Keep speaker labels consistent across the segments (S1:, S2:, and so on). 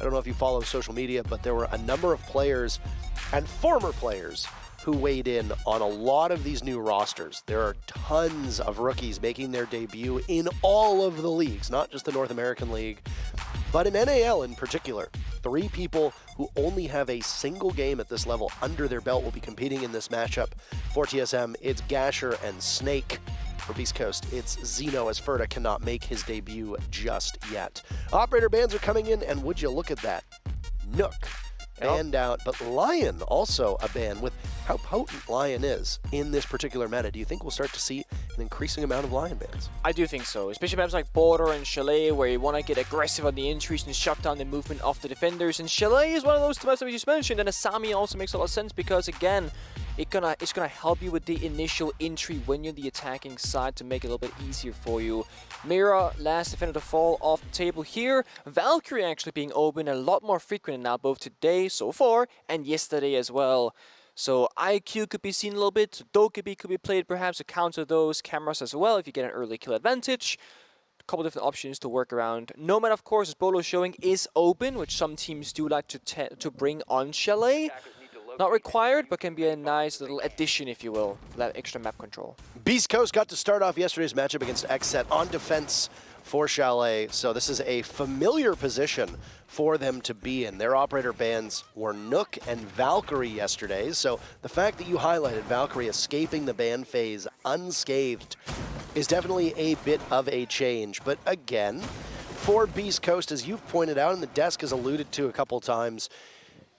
S1: I don't know if you follow social media, but there were a number of players and former players who weighed in on a lot of these new rosters. There are tons of rookies making their debut in all of the leagues, not just the North American League, but in NAL in particular. 3 people who only have a single game at this level under their belt will be competing in this matchup. For TSM, it's Gasher and Snake. For Beast Coast, it's Zeno, as Ferda cannot make his debut just yet. Operator bans are coming in, and would you look at that? Nook banned out, but Lion also a ban. With how potent Lion is in this particular meta, do you think we'll start to see an increasing amount of Lion bans?
S2: I do think so, especially maps like Border and Chalet, where you want to get aggressive on the entries and shut down the movement of the defenders. And Chalet is one of those maps that we just mentioned, and Asami also makes a lot of sense because, again, it's gonna help you with the initial entry when you're the attacking side to make it a little bit easier for you. Mira, last defender to fall off the table here. Valkyrie actually being open a lot more frequent now, both today so far and yesterday as well. So IQ could be seen a little bit, Dokkaebi could be played perhaps to counter those cameras as well if you get an early kill advantage. A couple different options to work around. Nomad, of course, as Bolo showing, is open, which some teams do like to bring on Chalet. Not required, but can be a nice little addition, if you will, for that extra map control.
S1: Beast Coast got to start off yesterday's matchup against XSET on defense for Chalet, so this is a familiar position for them to be in. Their operator bans were Nook and Valkyrie yesterday, so the fact that you highlighted Valkyrie escaping the ban phase unscathed is definitely a bit of a change. But again, for Beast Coast, as you've pointed out and the desk has alluded to a couple times,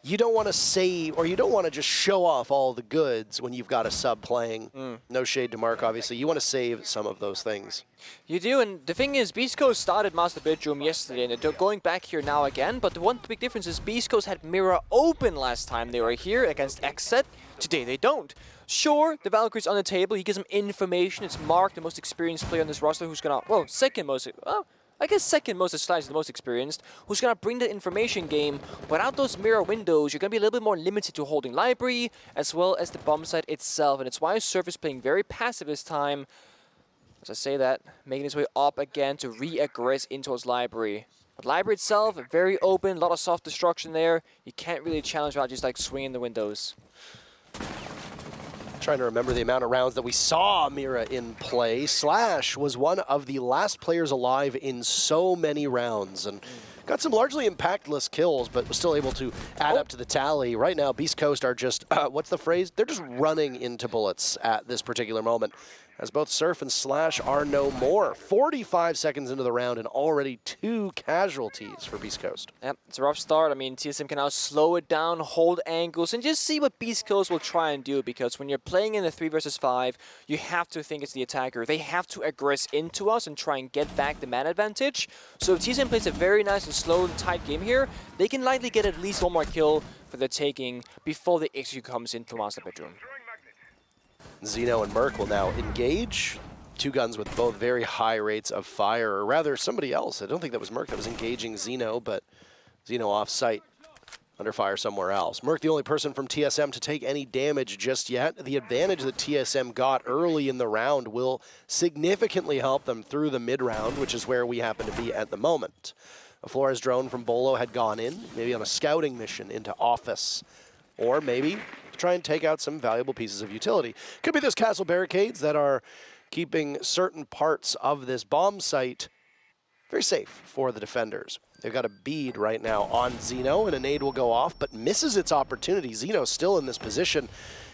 S1: you don't want to say, or you don't want to just show off all the goods when you've got a sub playing. No shade to Mark, obviously. You want to save some of those things.
S2: You do, and the thing is, Beast Coast started Master Bedroom yesterday, and they're going back here now again, but the one big difference is Beast Coast had Mira open last time they were here against XSET. Today they don't. Sure, the Valkyrie's on the table, he gives them information. It's Mark, the most experienced player on this roster, who's gonna, well, second most, I guess second most of Slice is the most experienced, who's going to bring the information game. Without those mirror windows, you're going to be a little bit more limited to holding library, as well as the bomb site itself. And it's why Surf is playing very passive this time. As I say that, making his way up again to re-aggress into his library. But library itself, very open, a lot of soft destruction there. You can't really challenge without just like swinging the windows.
S1: Trying to remember the amount of rounds that we saw Mira in play. Slash was one of the last players alive in so many rounds and got some largely impactless kills, but was still able to add up to the tally. Right now, Beast Coast are just, what's the phrase? They're just running into bullets at this particular moment, as both Surf and Slash are no more. 45 seconds into the round and already 2 casualties for Beast Coast.
S2: Yep, it's a rough start. I mean, TSM can now slow it down, hold angles, and just see what Beast Coast will try and do, because when you're playing in a 3 versus 5, you have to think it's the attacker. They have to aggress into us and try and get back the man advantage. So if TSM plays a very nice and slow and tight game here, they can likely get at least one more kill for the taking before the execute comes into Master Bedroom.
S1: Zeno and Merc will now engage. 2 guns with both very high rates of fire, or rather somebody else. I don't think that was Merc that was engaging Zeno, but Zeno off-site under fire somewhere else. Merc the only person from TSM to take any damage just yet. The advantage that TSM got early in the round will significantly help them through the mid-round, which is where we happen to be at the moment. A Flores drone from Bolo had gone in, maybe on a scouting mission into office, or maybe try and take out some valuable pieces of utility. Could be those castle barricades that are keeping certain parts of this bomb site very safe for the defenders. They've got a bead right now on Zeno, and a nade will go off, but misses its opportunity. Zeno's still in this position.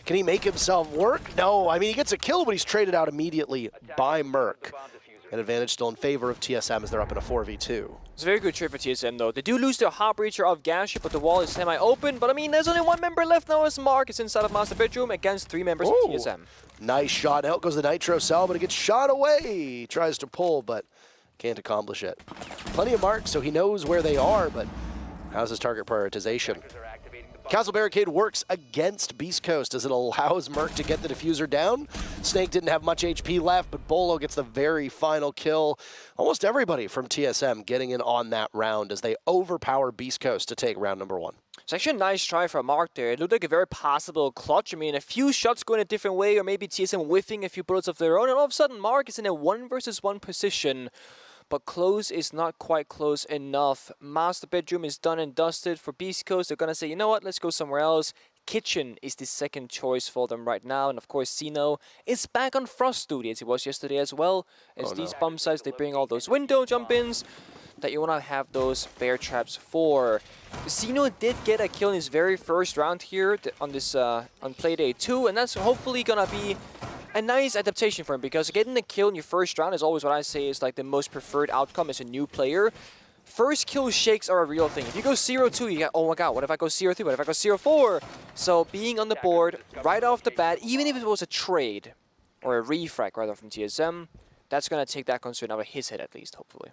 S1: Can he make himself work? No, I mean, he gets a kill, but he's traded out immediately by Merc. An advantage still in favor of TSM as they're up in a 4v2.
S2: It's a very good trade for TSM, though. They do lose their Heartbreacher of Gasher, but the wall is semi-open. But, I mean, there's only 1 member left now as Mark is inside of Master Bedroom against 3 members of TSM.
S1: Nice shot. Out goes the Nitro cell, but it gets shot away. He tries to pull, but can't accomplish it. Plenty of marks, so he knows where they are, but how's his target prioritization? Castle Barricade works against Beast Coast as it allows Merc to get the diffuser down. Snake didn't have much HP left, but Bolo gets the very final kill. Almost everybody from TSM getting in on that round as they overpower Beast Coast to take round number 1.
S2: It's actually a nice try for Mark there. It looked like a very possible clutch. I mean, a few shots going a different way, or maybe TSM whiffing a few bullets of their own, and all of a sudden Mark is in a 1 versus 1 position. but close is not quite close enough. Master bedroom is done and dusted for Beast Coast. They're gonna say, you know what, let's go somewhere else. Kitchen is the second choice for them right now, and of course Zeno is back on Frost duty as he was yesterday as well. As these bomb sites, they bring all those window jump-ins that you want to have those bear traps for. Zeno did get a kill in his very first round here on this on Playday 2, and that's hopefully gonna be a nice adaptation for him, because getting a kill in your first round is always what I say is like the most preferred outcome as a new player. First kill shakes are a real thing. If you go 0-2, you get, oh my god, what if I go 0-3, what if I go 0-4? So being on the board right off the bat, even if it was a trade or a refrag rather from TSM, that's going to take that concern out of his head at least, hopefully.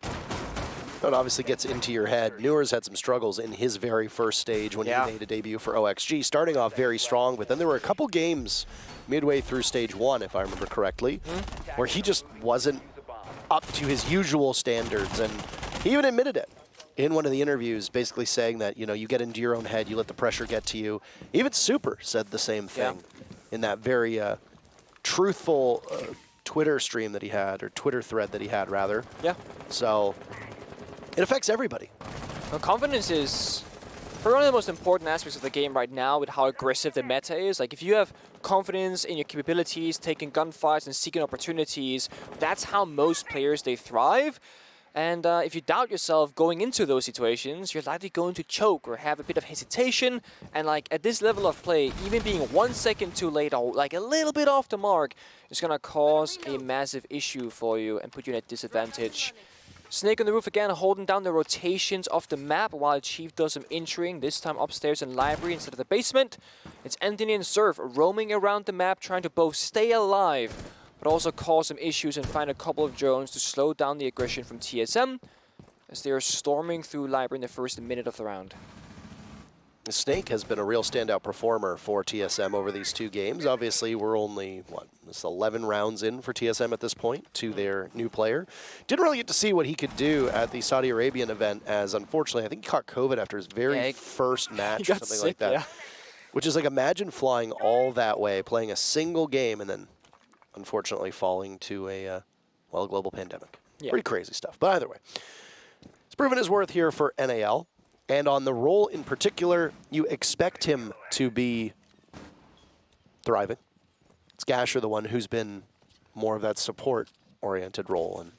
S1: That obviously gets into your head. Newer's had some struggles in his very first stage when he made a debut for OXG, starting off very strong, but then there were a couple games midway through stage 1, if I remember correctly, where he just wasn't up to his usual standards, and he even admitted it in one of the interviews, basically saying that, you know, you get into your own head, you let the pressure get to you. Even Super said the same thing in that very truthful Twitter stream that he had, or Twitter thread that he had, rather. Yeah. So it affects everybody.
S2: Well, confidence is probably one of the most important aspects of the game right now, with how aggressive the meta is. Like, if you have confidence in your capabilities, taking gunfights and seeking opportunities, that's how most players, they thrive. And if you doubt yourself going into those situations, you're likely going to choke or have a bit of hesitation. And like at this level of play, even being 1 second too late or like a little bit off the mark is going to cause a massive issue for you and put you at a disadvantage. Snake on the roof again, holding down the rotations of the map while Chief does some entering, this time upstairs in library instead of the basement. It's Anthony and Surf roaming around the map, trying to both stay alive, but also cause some issues and find a couple of drones to slow down the aggression from TSM, as they are storming through library in the first minute of the round.
S1: Snake has been a real standout performer for TSM over these 2 games. Obviously, we're only, what, this 11 rounds in for TSM at this point to their new player. Didn't really get to see what he could do at the Saudi Arabian event, as unfortunately, I think he caught COVID after his very first match or something like that. Which is like, imagine flying all that way, playing a single game, and then unfortunately falling to a, well, global pandemic. Pretty crazy stuff. But either way, it's proven his worth here for NAL. And on the role in particular, you expect him to be thriving. It's Gasher, the one who's been more of that support-oriented role. And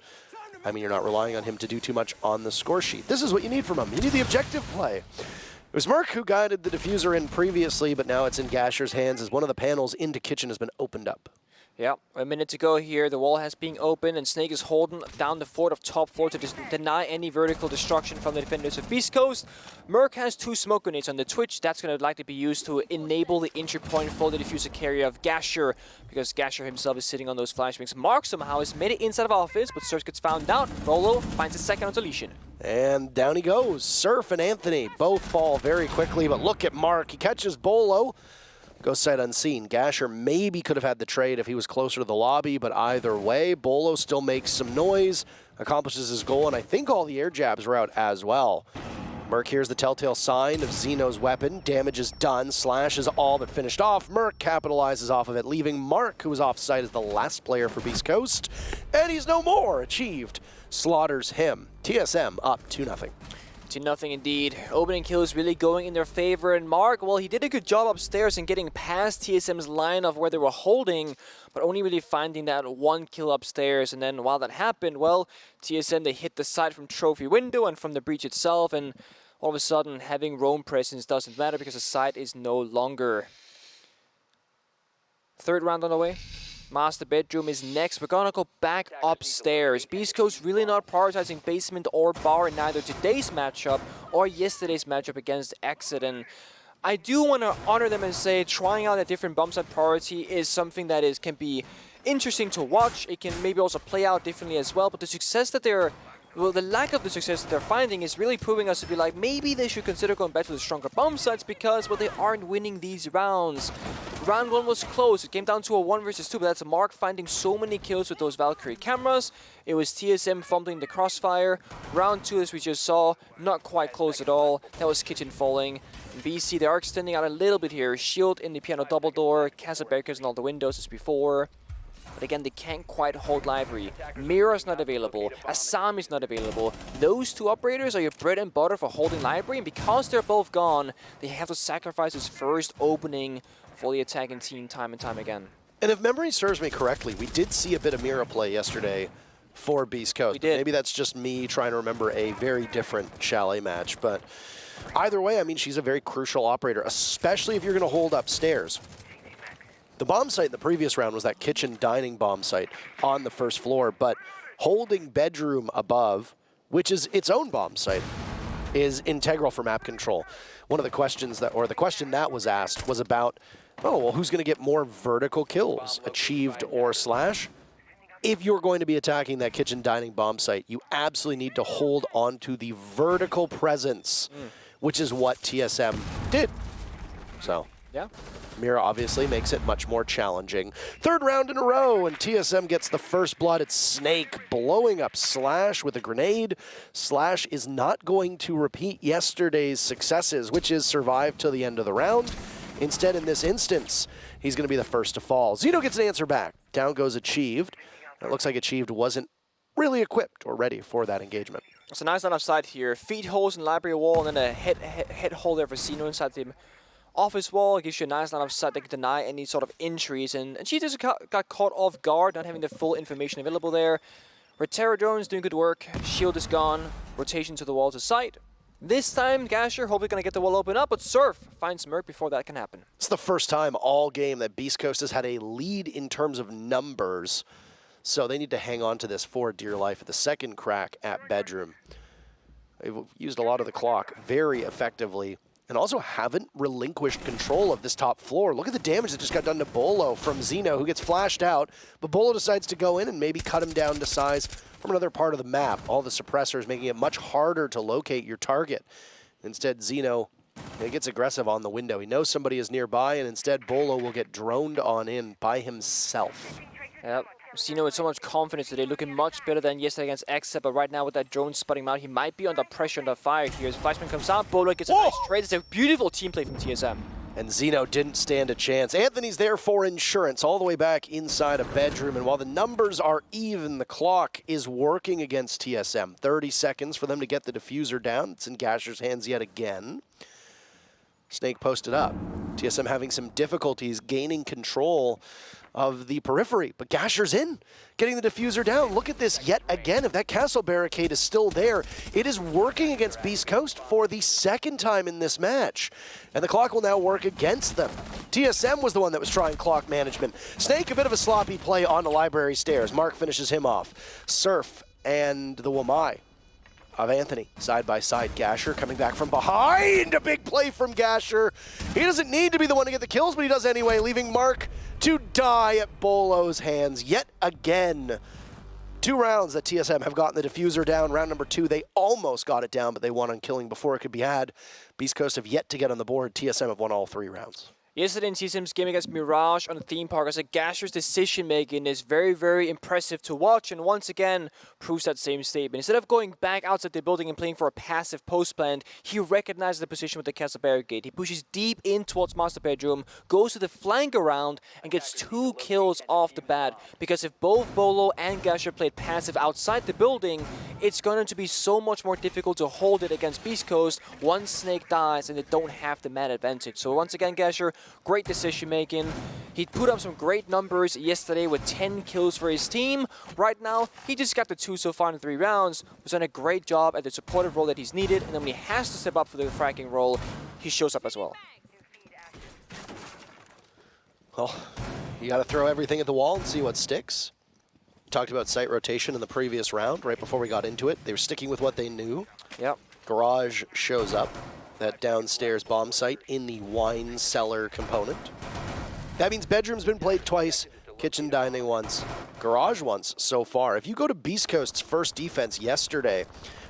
S1: I mean, you're not relying on him to do too much on the score sheet. This is what you need from him. You need the objective play. It was Merc who guided the diffuser in previously, but now it's in Gasher's hands as one of the panels into Kitchen has been opened up.
S2: Yeah, a minute to go here. The wall has been opened, and Snake is holding down the fort of top floor to deny any vertical destruction from the defenders of Beast Coast. Merc has 2 smoke grenades on the Twitch. That's going to likely be used to enable the entry point for the diffuser carrier of Gasher, because Gasher himself is sitting on those flashbangs. Mark somehow has made it inside of office, but Surf gets found out. Rolo finds a second on deletion.
S1: And down he goes. Surf and Anthony both fall very quickly, but look at Mark. He catches Bolo. Goes sight unseen. Gasher maybe could have had the trade if he was closer to the lobby, but either way, Bolo still makes some noise, accomplishes his goal, and I think all the air jabs were out as well. Merc here's the telltale sign of Zeno's weapon. Damage is done. Slash is all but finished off. Merc capitalizes off of it, leaving Mark, who was offside as the last player for Beast Coast, and he's no more. Achieved. Slaughters him. TSM up 2-0.
S2: 2-0 indeed. Opening kill is really going in their favor, and Mark, well, he did a good job upstairs in getting past TSM's line of where they were holding, but only really finding that 1 kill upstairs. And then while that happened, well, TSM, they hit the side from trophy window and from the breach itself, and all of a sudden having roam presence doesn't matter because the site is no longer. 3rd round on the way. Master bedroom is next. We're gonna go back upstairs. Beast Coast really not prioritizing basement or bar in neither today's matchup or yesterday's matchup against XSET. And I do want to honor them and say trying out a different bomb site priority is something that can be interesting to watch. It can maybe also play out differently as well. But the success that the lack of the success that they're finding is really proving us to be like, maybe they should consider going back to the stronger bomb sites because, well, they aren't winning these rounds. Round 1 was close. It came down to a 1 versus 2, but that's Mark finding so many kills with those Valkyrie cameras. It was TSM fumbling the crossfire. Round 2, as we just saw, not quite close at all. That was Kitchen falling. And BC, they are extending out a little bit here. Shield in the piano double door, Casa barricades in all the windows as before. but again, they can't quite hold library. Mirage not available, Asami's not available. Those two operators are your bread and butter for holding library, and because they're both gone, they have to sacrifice this first opening for the attacking team time and time again.
S1: And if memory serves me correctly, we did see a bit of Mira play yesterday for Beast Coast.
S2: We did.
S1: Maybe that's just me trying to remember a very different Chalet match, but either way, I mean, she's a very crucial operator, especially if you're going to hold upstairs. The bomb site in the previous round was that kitchen dining bomb site on the first floor, but holding bedroom above, which is its own bomb site, is integral for map control. One of the questions that, or the question that was asked was about, oh, well, who's going to get more vertical kills, achieved or slash? If you're going to be attacking that kitchen dining bomb site, you absolutely need to hold on to the vertical presence, which is what TSM did. So,
S2: yeah.
S1: Mira obviously makes it much more challenging. Third round in a row, and TSM gets the first blood. It's Snake blowing up Slash with a grenade. Slash is not going to repeat yesterday's successes, which is survive till the end of the round. Instead, in this instance, he's going to be the first to fall. Zeno gets an answer back. Down goes Achieved. It looks like Achieved wasn't really equipped or ready for that engagement.
S2: It's a nice line of sight here. Feet holes in library wall, and then a head hole there for Zeno inside the office wall. It gives you a nice line of sight that can deny any sort of entries. And she just got caught off guard, not having the full information available there. Terror drone's doing good work. Shield is gone. Rotation to the wall to sight. This time, Gasher hopefully going to get the wall open up, but Surf finds Merc before that can happen.
S1: It's the first time all game that Beast Coast has had a lead in terms of numbers. So they need to hang on to this for dear life at the second crack at bedroom. They've used a lot of the clock very effectively and also haven't relinquished control of this top floor. Look at the damage that just got done to Bolo from Zeno, who gets flashed out, but Bolo decides to go in and maybe cut him down to size from another part of the map. All the suppressors making it much harder to locate your target. Instead, Zeno gets aggressive on the window. He knows somebody is nearby, and instead Bolo will get droned on in by himself.
S2: Yep. Zeno with so much confidence today, looking much better than yesterday against XSET, but right now with that drone spotting him out, he might be under pressure, under fire here. As Flashman comes out, Bolo gets a nice trade. It's a beautiful team play from TSM.
S1: And Zeno didn't stand a chance. Anthony's there for insurance all the way back inside a bedroom, and while the numbers are even, the clock is working against TSM. 30 seconds for them to get the diffuser down. It's in Gasher's hands yet again. Snake posted up. TSM having some difficulties gaining control of the periphery, but Gasher's in, getting the diffuser down. Look at this yet again. If that castle barricade is still there, it is working against Beast Coast for the second time in this match, and the clock will now work against them. TSM was the one that was trying clock management. Snake, a bit of a sloppy play on the library stairs. Mark finishes him off. Surf and the Wamai of Anthony, side by side. Gasher coming back from behind. A big play from Gasher. He doesn't need to be the one to get the kills, but he does anyway, leaving Mark to die at Bolo's hands yet again. 2 rounds that TSM have gotten the diffuser down. Round number 2, they almost got it down, but they won on killing before it could be had. Beast Coast have yet to get on the board. TSM have won all 3 rounds.
S2: Yesterday in TSM's game against Mirage on the theme park, as a Gasher's decision-making is very, very impressive to watch, and once again proves that same statement. Instead of going back outside the building and playing for a passive post plant, he recognizes the position with the castle barricade. He pushes deep in towards master bedroom, goes to the flank around, and gets 2 kills off the bat. Because if both Bolo and Gasher played passive outside the building, it's going to be so much more difficult to hold it against Beast Coast once Snake dies and they don't have the man advantage. So once again, Gasher, great decision making. He put up some great numbers yesterday with 10 kills for his team. Right now, he just got the 2 so far in 3 rounds. He's done a great job at the supportive role that he's needed, and then when he has to step up for the fracking role, he shows up as well.
S1: Well, you got to throw everything at the wall and see what sticks. We talked about site rotation in the previous round, right before we got into it. They were sticking with what they knew.
S2: Yep.
S1: Garage shows up. That downstairs bomb site in the wine cellar component. That means bedroom's been played twice, kitchen dining once, garage once so far. If you go to Beast Coast's first defense yesterday,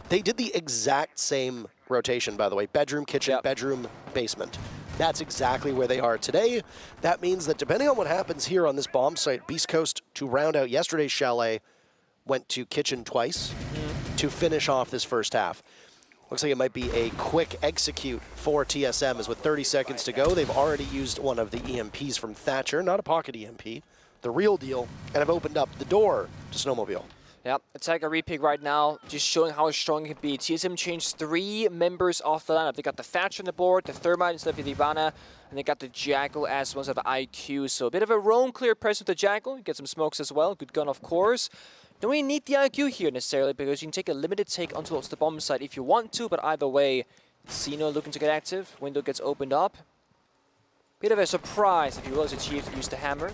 S1: they did the exact same rotation, by the way. Bedroom, kitchen, bedroom, basement. That's exactly where they are today. That means that depending on what happens here on this bomb site, Beast Coast, to round out yesterday's chalet, went to kitchen twice to finish off this first half. Looks like it might be a quick execute for TSM, as with 30 seconds to go, they've already used one of the EMPs from Thatcher, not a pocket EMP. the real deal and have opened up the door to Snowmobile.
S2: Yeah, attacker repick right now, just showing how strong it can be. TSM changed 3 members off the lineup. They got the Thatcher on the board, the Thermite instead of the Ivana, and they got the Jackal as well as the IQ. So a bit of a roam clear press with the Jackal. You get some smokes as well. Good gun, of course. Don't really need the IQ here necessarily because you can take a limited take onto the bomb site if you want to, but either way, Xeno looking to get active. Window gets opened up. Bit of a surprise, if you will, as Chiefs use the hammer.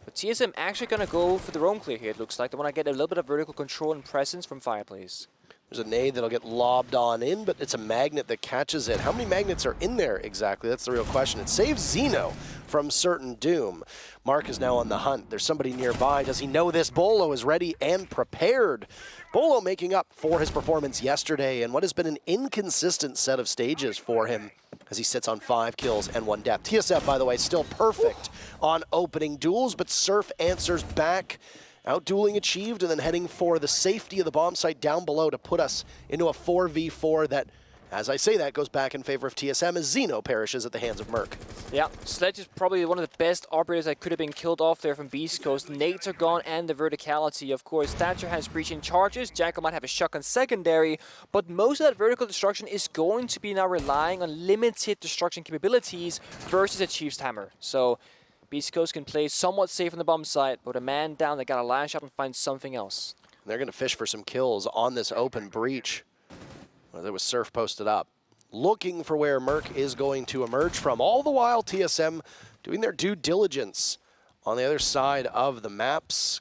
S2: But TSM actually going to go for the roam clear here, it looks like. They want to get a little bit of vertical control and presence from Fireplace.
S1: There's a nade that'll get lobbed on in, but it's a magnet that catches it. How many magnets are in there exactly? That's the real question. It saves Xeno from certain doom. Mark is now on the hunt. There's somebody nearby. Does he know this? Bolo is ready and prepared. Bolo making up for his performance yesterday and what has been an inconsistent set of stages for him as he sits on 5 kills and 1 death. TSM, by the way, still perfect on opening duels, but Surf answers back. Out-dueling achieved, and then heading for the safety of the bomb site down below to put us into a 4v4 that, as I say that, goes back in favor of TSM as Xeno perishes at the hands of Merc.
S2: Yeah, Sledge is probably one of the best operators that could have been killed off there from Beast Coast. Nades are gone and the verticality, of course. Thatcher has breaching charges. Jackal might have a shotgun secondary, but most of that vertical destruction is going to be now relying on limited destruction capabilities versus a Chief's hammer. So Beast Coast can play somewhat safe on the bomb site, but a man down, they got to lash out and find something else.
S1: They're going to fish for some kills on this open breach. Well, there was Surf posted up, looking for where Merc is going to emerge from. All the while, TSM doing their due diligence on the other side of the maps,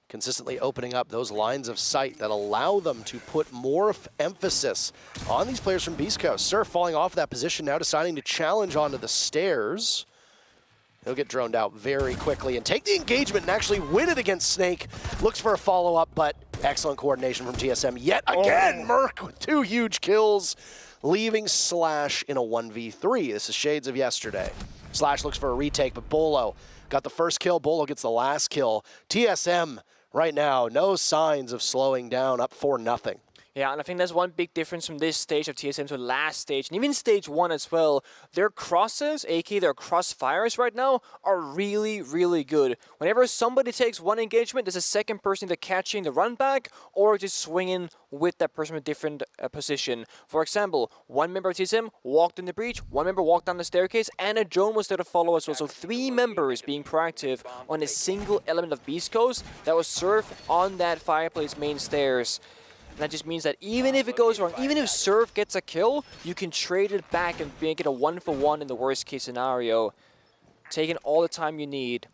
S1: consistently opening up those lines of sight that allow them to put more emphasis on these players from Beast Coast. Surf falling off that position now, deciding to challenge onto the stairs. He'll get droned out very quickly and take the engagement and actually win it against Snake. Looks for a follow-up, but excellent coordination from TSM yet again. Merc with 2 huge kills, leaving Slash in a 1v3. This is shades of yesterday. Slash looks for a retake, but Bolo got the first kill. Bolo gets the last kill. TSM right now, no signs of slowing down, up 4-0.
S2: Yeah, and I think that's one big difference from this stage of TSM to the last stage, and even stage 1 as well. Their crosses, aka their crossfires right now, are really, really good. Whenever somebody takes one engagement, there's a second person either catching the run back or just swinging with that person in a different position. For example, one member of TSM walked in the breach, one member walked down the staircase, and a drone was there to follow as well. So 3 members being proactive on a single element of Beast Coast that was Surf on that Fireplace main stairs. And that just means that even if it goes wrong, even if Surf gets a kill, you can trade it back and make it a 1-for-1 in the worst case scenario. Taking all the time you need.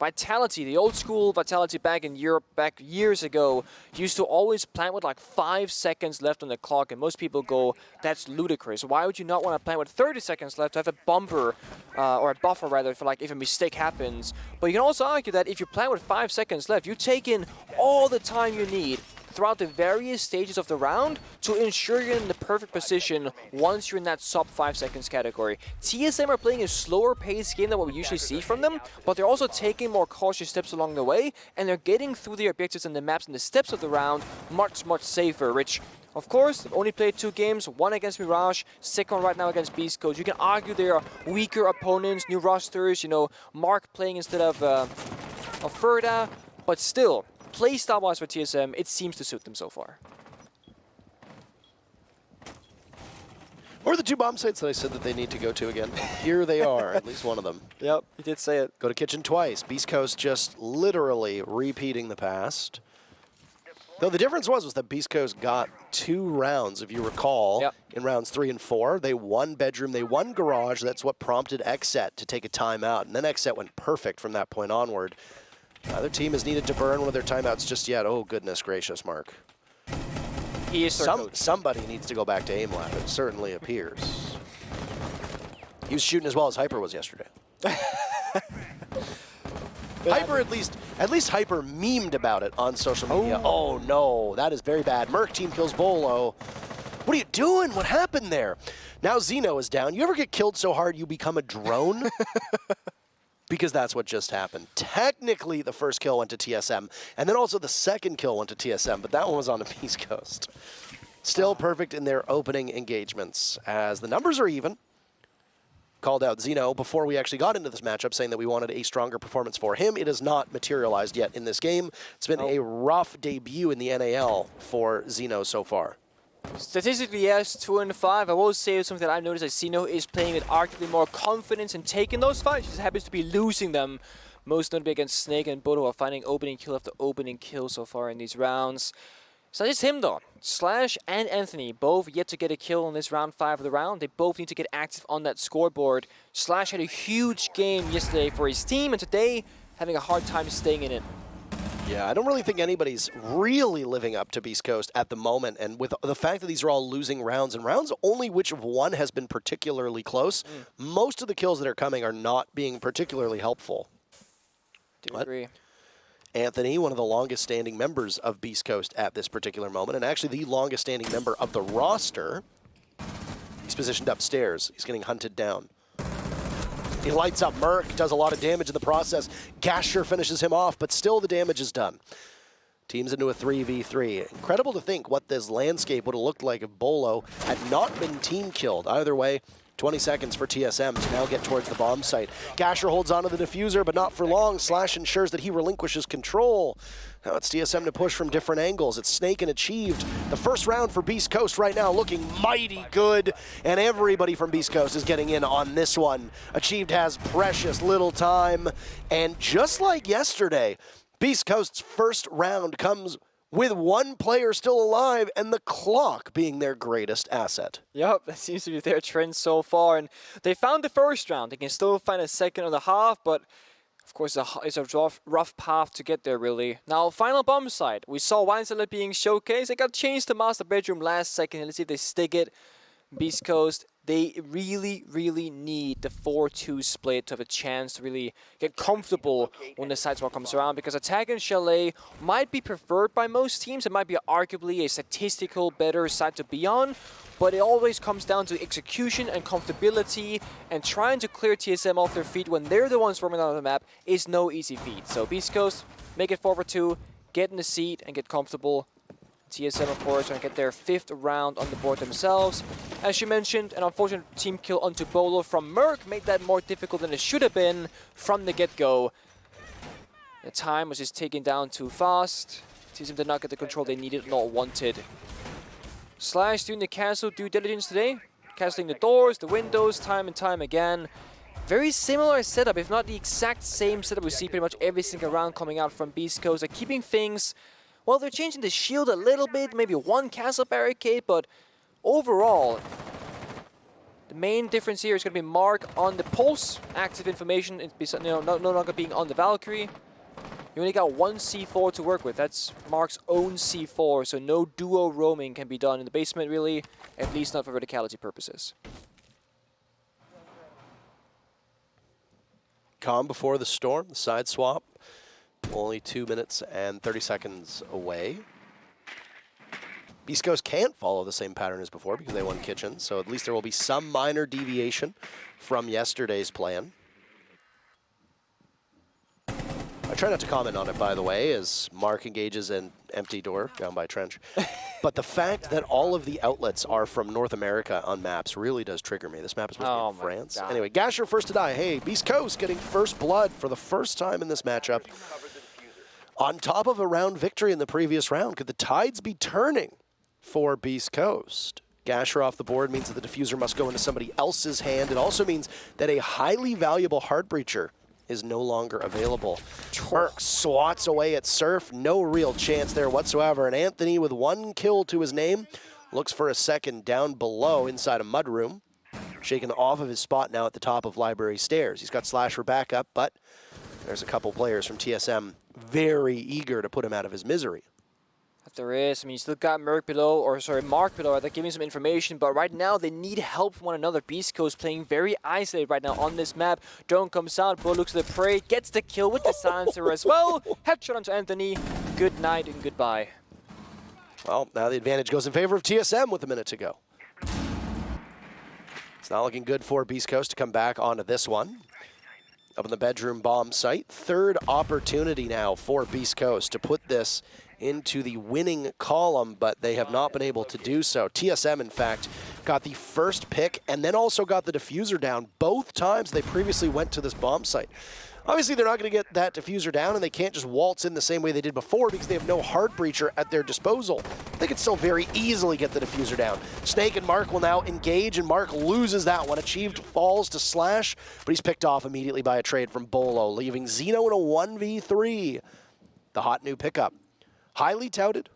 S2: Vitality, the old school Vitality back in Europe, back years ago, used to always plant with like 5 seconds left on the clock, and most people go, that's ludicrous. Why would you not want to plant with 30 seconds left to have a bumper, or a buffer rather, for like if a mistake happens? But you can also argue that if you plant with 5 seconds left, you take in all the time you need throughout the various stages of the round to ensure you're in the perfect position once you're in that sub 5 seconds category. TSM are playing a slower paced game than what we usually see from them, but they're also taking more cautious steps along the way, and they're getting through the objectives and the maps and the steps of the round much, much safer, which, of course, they've only played 2 games, one against Mirage, second one right now against Beast Coast. You can argue they are weaker opponents, new rosters, you know, Mark playing instead of Ferda, but still, playstyle-wise for TSM, it seems to suit them so far.
S1: Or the 2 bomb sites that I said that they need to go to again. Here they are, at least one of them.
S2: Yep, you did say it.
S1: Go to kitchen twice. Beast Coast just literally repeating the past. Though the difference was that Beast Coast got 2 rounds, if you recall, in rounds 3 and 4. They won bedroom, they won garage. That's what prompted XSET to take a timeout. And then XSET went perfect from that point onward. Neither team has needed to burn one of their timeouts just yet. Oh, goodness gracious, Mark.
S2: He is
S1: somebody needs to go back to aim lab, it certainly appears. He was shooting as well as Hyper was yesterday. Hyper at least Hyper memed about it on social media. Oh no, that is very bad. Merc team kills Bolo. What are you doing? What happened there? Now Xeno is down. You ever get killed so hard you become a drone? Because that's what just happened. Technically, the first kill went to TSM, and then also the second kill went to TSM, but that one was on the Beast Coast. Still perfect in their opening engagements, as the numbers are even. called out Zeno before we actually got into this matchup, saying that we wanted a stronger performance for him. It has not materialized yet in this game. It's been a rough debut in the NAL for Zeno so far.
S2: Statistically, yes, 2-5. I will say something that I've noticed that Zeno is playing with arguably more confidence in taking those fights. He just happens to be losing them. Most notably against Snake and Bodo are finding opening kill after opening kill so far in these rounds. It's not just him though. Slash and Anthony both yet to get a kill in this round 5 of the round. They both need to get active on that scoreboard. Slash had a huge game yesterday for his team, and today having a hard time staying in it.
S1: Yeah, I don't really think anybody's really living up to Beast Coast at the moment, and with the fact that these are all losing rounds, and rounds only which of one has been particularly close, most of the kills that are coming are not being particularly helpful.
S2: Do agree.
S1: Anthony, one of the longest standing members of Beast Coast at this particular moment, and actually the longest standing member of the roster. He's positioned upstairs. He's getting hunted down. He lights up Merc, does a lot of damage in the process. Gasher finishes him off, but still the damage is done. Teams into a 3v3. Incredible to think what this landscape would have looked like if Bolo had not been team killed. Either way, 20 seconds for TSM to now get towards the bomb site. Gasher holds onto the diffuser, but not for long. Slash ensures that he relinquishes control. Now it's TSM to push from different angles. It's Snake and Achieved. The first round for Beast Coast right now looking mighty good, and everybody from Beast Coast is getting in on this one. Achieved has precious little time, and just like yesterday, Beast Coast's first round comes with one player still alive and the clock being their greatest asset.
S2: Yep, that seems to be their trend so far. And they found the first round. They can still find a second and a half, but of course it's a rough path to get there, really. Now, final bomb site. We saw Wineseller being showcased. It got changed to master bedroom last second. Let's see if they stick it. Beast Coast, they really, really need the 4-2 split to have a chance to really get comfortable when the side swap comes around, because attack and chalet might be preferred by most teams. It might be arguably a statistical better side to be on, but it always comes down to execution and comfortability, and trying to clear TSM off their feet when they're the ones roaming on the map is no easy feat. So Beast Coast, make it forward 2, get in the seat and get comfortable. TSM, of course, going to get their 5th round on the board themselves. As you mentioned, an unfortunate team kill onto Bolo from Merc made that more difficult than it should have been from the get-go. The time was just taken down too fast. TSM did not get the control they needed nor wanted. Slash doing the castle due diligence today. Castling the doors, the windows, time and time again. Very similar setup, if not the exact same setup we see pretty much every single round coming out from Beast Coast. They're keeping things... Well, they're changing the shield a little bit, maybe one castle barricade, but overall, the main difference here is going to be Mark on the pulse, active information, no longer being on the Valkyrie. You only got one C4 to work with. That's Mark's own C4, so no duo roaming can be done in the basement, really, at least not for verticality purposes.
S1: Calm before the storm, the side swap. Only 2 minutes and 30 seconds away. Beast Coast can't follow the same pattern as before because they won Kitchen, so at least there will be some minor deviation from yesterday's plan. I try not to comment on it, by the way, as Mark engages an empty door down by Trench. But the fact that all of the outlets are from North America on maps really does trigger me. This map is supposed to be in France.
S2: God.
S1: Anyway, Gasher first to die. Hey, Beast Coast getting first blood for the first time in this matchup. On top of a round victory in the previous round, could the tides be turning for Beast Coast? Gasher off the board means that the diffuser must go into somebody else's hand. It also means that a highly valuable Heart Breacher is no longer available. Merc swats away at Surf. No real chance there whatsoever. And Anthony, with 1 kill to his name, looks for a second down below inside a mudroom. Shaken off of his spot now at the top of Library Stairs. He's got Slash for backup, but there's a couple players from TSM very eager to put him out of his misery.
S2: There is. I mean, you still got Mark below, they're giving some information, but right now they need help from one another. Beast Coast playing very isolated right now on this map. Drone comes out, Bo looks at the prey, gets the kill with the silencer as well. Headshot onto Anthony. Good night and goodbye.
S1: Well, now the advantage goes in favor of TSM with a minute to go. It's not looking good for Beast Coast to come back onto this one. Up in the bedroom bomb site. 3rd opportunity now for Beast Coast to put this into the winning column, but they have not been able to do so. TSM, in fact, got the first pick and then also got the diffuser down both times they previously went to this bomb site. Obviously, they're not going to get that diffuser down, and they can't just waltz in the same way they did before because they have no hard breacher at their disposal. They can still very easily get the diffuser down. Snake and Mark will now engage, and Mark loses that one. Achieved falls to Slash, but he's picked off immediately by a trade from Bolo, leaving Zeno in a 1v3. The hot new pickup. Highly touted.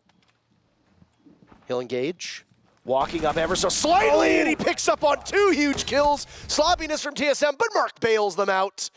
S1: He'll engage. Walking up ever so slightly, and he picks up on 2 huge kills. Sloppiness from TSM, but Mark bails them out.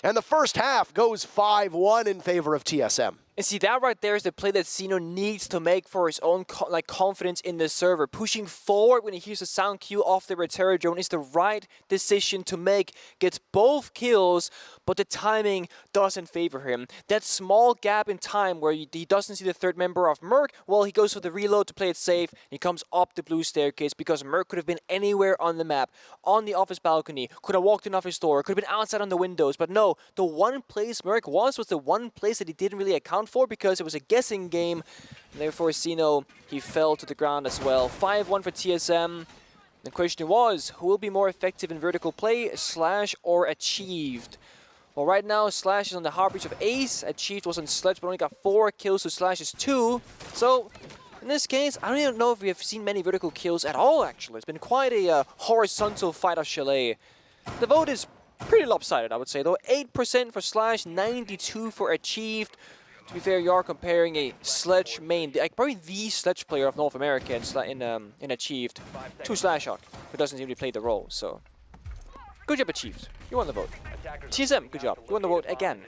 S1: And the first half goes 5-1 in favor of TSM.
S2: And see, that right there is the play that Zeno needs to make for his own confidence in the server. Pushing forward when he hears a sound cue off the Retera drone is the right decision to make. Gets both kills, but the timing doesn't favor him. That small gap in time where he doesn't see the third member of Merc, well, he goes for the reload to play it safe. He comes up the blue staircase because Merc could have been anywhere on the map, on the office balcony, could have walked in off his door, could have been outside on the windows. But no, the one place Merc was the one place that he didn't really account for because it was a guessing game. And therefore, Zeno, he fell to the ground as well. 5-1 for TSM. The question was, who will be more effective in vertical play, Slash or Achieved? Well, right now, Slash is on the hard breach of Ace. Achieved was on Sledge, but only got 4 kills, so Slash is 2. So, in this case, I don't even know if we have seen many vertical kills at all, actually. It's been quite a horizontal fight of Chalet. The vote is pretty lopsided, I would say, though. 8% for Slash, 92 for Achieved. To be fair, you are comparing a Sledge main, probably the Sledge player of North America in Achieved, to Slashhawk, who doesn't really play the role, so... Good job, Achieved. You won the vote. TSM, good job. You won the vote again.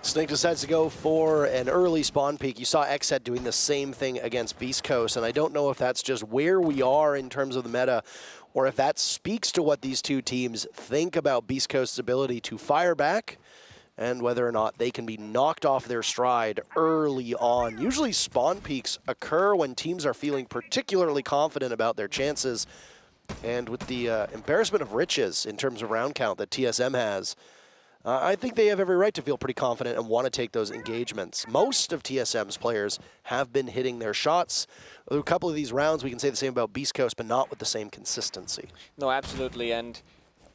S1: Snake decides to go for an early spawn peek. You saw XSET doing the same thing against Beast Coast, and I don't know if that's just where we are in terms of the meta, or if that speaks to what these two teams think about Beast Coast's ability to fire back, and whether or not they can be knocked off their stride early on. Usually spawn peaks occur when teams are feeling particularly confident about their chances, and with the embarrassment of riches in terms of round count that TSM has, I think they have every right to feel pretty confident and want to take those engagements. Most of TSM's players have been hitting their shots. A couple of these rounds, we can say the same about Beast Coast, but not with the same consistency.
S2: No, absolutely, and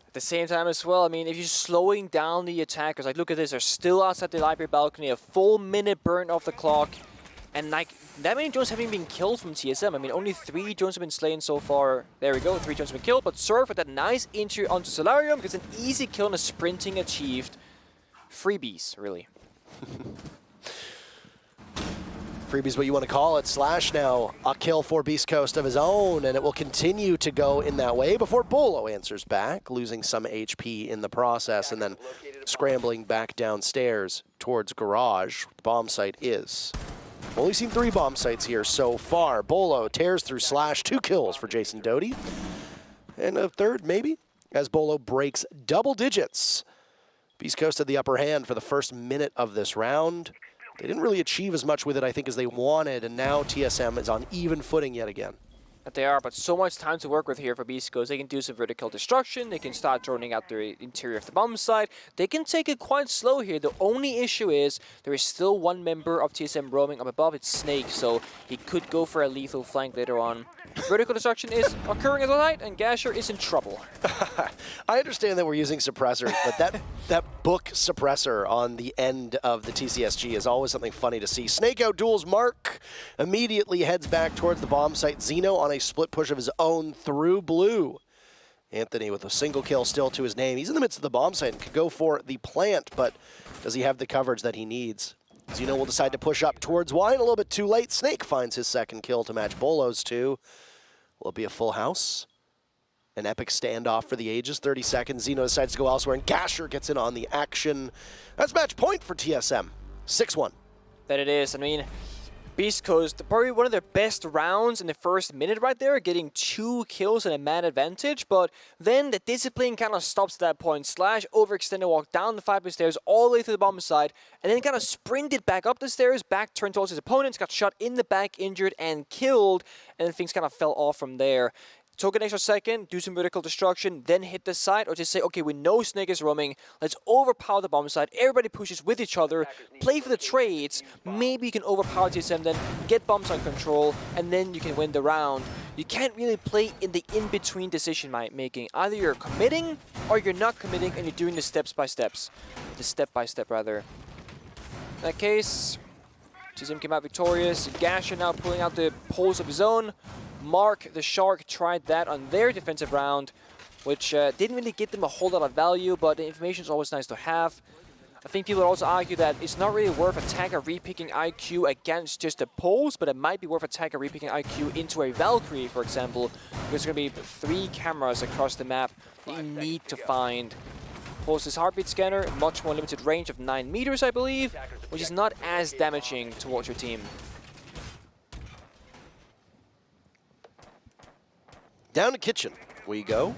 S2: at the same time as well, I mean, if you're slowing down the attackers, like look at this, they're still outside the library balcony, a full minute burn off the clock, and like, that many drones haven't been killed from TSM. I mean, only 3 drones have been slain so far. There we go, 3 drones have been killed, but Surf with that nice entry onto Solarium gets an easy kill and a sprinting Achieved. Freebies, really.
S1: Freebies, what you want to call it. Slash now, a kill for Beast Coast of his own, and it will continue to go in that way before Bolo answers back, losing some HP in the process, and then scrambling back downstairs towards Garage. The bomb site is. Only seen 3 bomb sites here so far. Bolo tears through Slash, 2 kills for Jason Doty. And a third, maybe, as Bolo breaks double digits. Beast Coast had the upper hand for the first minute of this round. They didn't really achieve as much with it, I think, as they wanted, and now TSM is on even footing yet again.
S2: That they are, but so much time to work with here for Beast Coast. They can do some vertical destruction, they can start droning out the interior of the bomb site. They can take it quite slow here. The only issue is there is still 1 member of TSM roaming up above. It's Snake, so he could go for a lethal flank later on. Vertical destruction is occurring as a light, and Gasher is in trouble.
S1: I understand that we're using suppressors, but that book suppressor on the end of the TCSG is always something funny to see. Snake outduels Mark, immediately heads back towards the bomb site. Zeno on a split push of his own through blue. Anthony with a single kill still to his name. He's in the midst of the bomb site and could go for the plant, but does he have the coverage that he needs? Zeno will decide to push up towards Wine a little bit too late. Snake finds his second kill to match Bolo's 2. Will it be a full house? An epic standoff for the ages. 30 seconds. Zeno decides to go elsewhere, and Gasher gets in on the action. That's match point for TSM. 6-1.
S2: That it is. I mean, Beast Coast, probably one of their best rounds in the first minute right there, getting 2 kills and a man advantage, but then the discipline kind of stops at that point. Slash overextended walk down the 5 stairs all the way to the bomb side, and then kind of sprinted back up the stairs, back turned towards his opponents, got shot in the back, injured and killed, and then things kind of fell off from there. took an extra second, do some vertical destruction, then hit the site, or just say, okay, we know Snake is roaming, let's overpower the bomb site, everybody pushes with each other, play for the trades, maybe you can overpower TSM then, get bomb site control, and then you can win the round. You can't really play in the in-between decision making. Either you're committing, or you're not committing, and you're doing the step-by-step rather. In that case, TSM came out victorious. Gasher now pulling out the poles of his own. Mark the Shark tried that on their defensive round, which didn't really give them a whole lot of value, but the information is always nice to have. I think people would also argue that it's not really worth attacker repicking IQ against just the poles, but it might be worth attacker repicking IQ into a Valkyrie, for example, because there's going to be 3 cameras across the map that you need to find. Pulse's heartbeat scanner, much more limited range of 9 meters, I believe, which is not as damaging towards your team.
S1: Down to kitchen we go.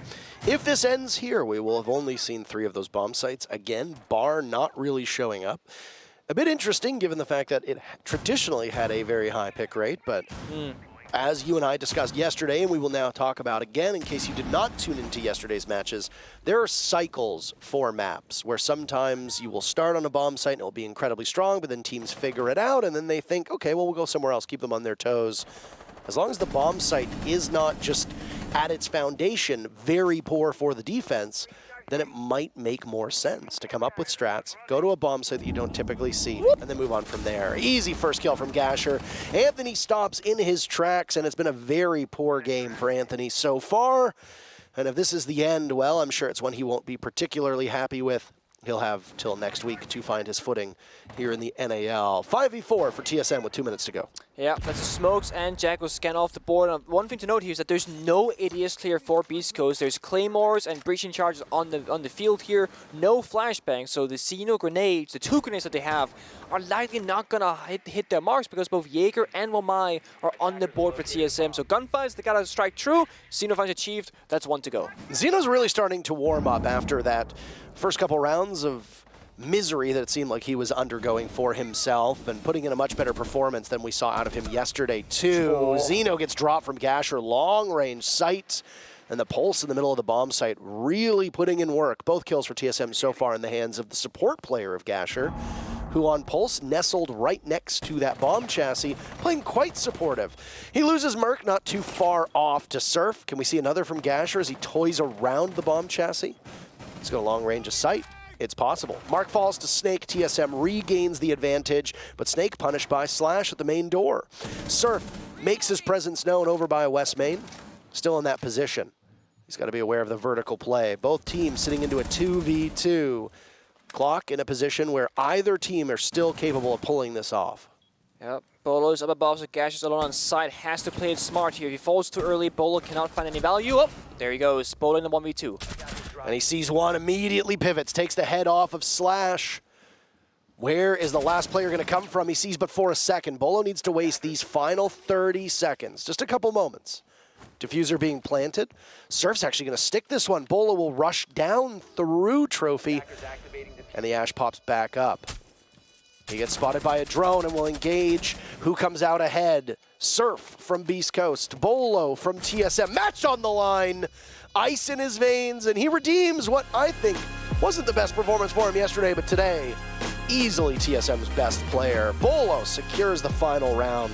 S1: If this ends here, we will have only seen 3 of those bomb sites. Again, bar not really showing up. A bit interesting given the fact that it traditionally had a very high pick rate, but as you and I discussed yesterday, and we will now talk about again in case you did not tune into yesterday's matches, there are cycles for maps where sometimes you will start on a bomb site and it will be incredibly strong, but then teams figure it out and then they think, okay, well, we'll go somewhere else, keep them on their toes. As long as the bomb site is not just at its foundation very poor for the defense, then it might make more sense to come up with strats, go to a bomb site that you don't typically see, and then move on from there. Easy first kill from Gasher. Anthony stops in his tracks, and it's been a very poor game for Anthony so far. And if this is the end, well, I'm sure it's one he won't be particularly happy with. He'll have till next week to find his footing here in the NAL. 5v4 for TSM with 2 minutes to go.
S2: Yeah, that's the Smokes and Jack will scan off the board. One thing to note here is that there's no ADS clear for Beast Coast. There's Claymores and breaching charges on the field here. No flashbangs, so the Xeno grenades, the 2 grenades that they have, are likely not gonna hit their marks because both Jaeger and Wamai are on the board for TSM. So gunfights, they gotta strike true. Xeno finds achieved. That's 1 to go.
S1: Xeno's really starting to warm up after that first couple rounds of misery that it seemed like he was undergoing for himself and putting in a much better performance than we saw out of him yesterday too. Xeno gets dropped from Gasher, long range sight, and the Pulse in the middle of the bomb site really putting in work. Both kills for TSM so far in the hands of the support player of Gasher, who on Pulse nestled right next to that bomb chassis, playing quite supportive. He loses Merc not too far off to Surf. Can we see another from Gasher as he toys around the bomb chassis? He's got a long range of sight. It's possible. Mark falls to Snake. TSM regains the advantage, but Snake punished by Slash at the main door. Surf makes his presence known over by West Main. Still in that position. He's got to be aware of the vertical play. Both teams sitting into a 2v2. Clock in a position where either team are still capable of pulling this off.
S2: Yep. Bolo's up above, so Gasher's alone on side. Has to play it smart here. If he falls too early, Bolo cannot find any value. Oh, there he goes. Bolo in the 1v2.
S1: And he sees one, immediately pivots, takes the head off of Slash. Where is the last player going to come from? He sees but for a second. Bolo needs to waste these final 30 seconds, just a couple moments. Diffuser being planted. Surf's actually going to stick this one. Bolo will rush down through Trophy, and the Ash pops back up. He gets spotted by a drone and will engage. Who comes out ahead? Surf from Beast Coast. Bolo from TSM. Match on the line. Ice in his veins, and he redeems what I think wasn't the best performance for him yesterday, but today, easily TSM's best player. Bolo secures the final round,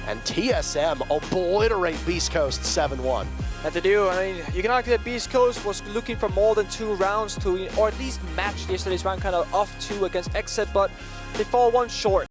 S1: and TSM obliterate Beast Coast 7-1.
S2: Had to do. I mean, you can argue that Beast Coast was looking for more than 2 rounds to, or at least match yesterday's round kind of off 2 against XSET, but they fall 1 short.